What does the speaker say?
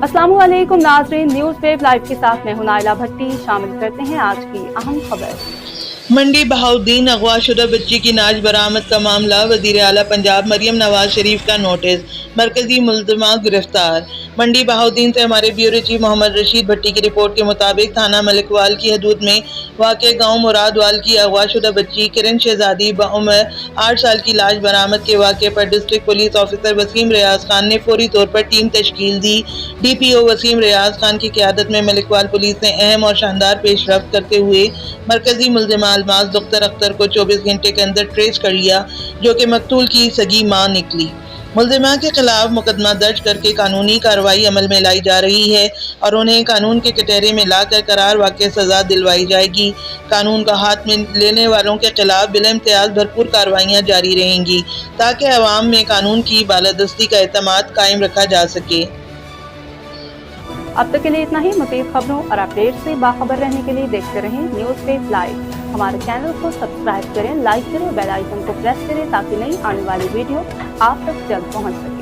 अस्सलामु अलैकुम नाज़रीन, न्यूज़ वेब लाइव के साथ मैं हूं नाइला भट्टी। शामिल करते हैं आज की अहम खबर। मंडी बहाउद्दीन अगवाशुदा बच्ची की नाज बरामद का मामला, वज़ीर आला पंजाब मरियम नवाज शरीफ का नोटिस, मरकजी मुलज़मा गिरफ्तार। मंडी बहाउद्दीन से हमारे ब्यूरो चीफ मोहम्मद रशीद भट्टी की रिपोर्ट के मुताबिक थाना मलिकवाल की हदूद में वाक़े गांव मुरादवाल की अगवाशुदा बच्ची किरण शहजादी बउम्र 8 साल की लाश बरामद के वाक़े पर डिस्ट्रिक्ट पुलिस ऑफिसर वसीम रियाज खान ने फौरी तौर पर टीम तश्कील दी। DPO वसीम रियाज खान की क़यादत में मलिकवाल पुलिस ने अहम और शानदार पेशरफ्त करते हुए मरकजी मुलज़मा अलमास दुख्तर अख्तर को 24 घंटे के अंदर ट्रेस कर लिया, जो कि मकतूल की सगी मां निकली। मुलज़िमा के खिलाफ मुकदमा दर्ज करके कानूनी कार्रवाई अमल में लाई जा रही है और उन्हें कानून के कटहरे में लाकर करार वाक़ई सज़ा दिलवाई जाएगी। कानून का हाथ में लेने वालों के खिलाफ बिलइम्तियाज़ भरपूर कार्रवाइयाँ जारी रहेंगी ताकि अवाम में कानून की बालादस्ती का एतमाद कायम रखा जा सके। अब तक के लिए इतना ही। मज़ीद खबरों और अपडेट से बाखबर रहने के लिए देखते रहें न्यूज़ वेब लाइव। हमारे चैनल को सब्सक्राइब करें, लाइक करें, बेल आइकन को प्रेस करें ताकि नई आने वाली वीडियो आप तक जल्द पहुंच सके।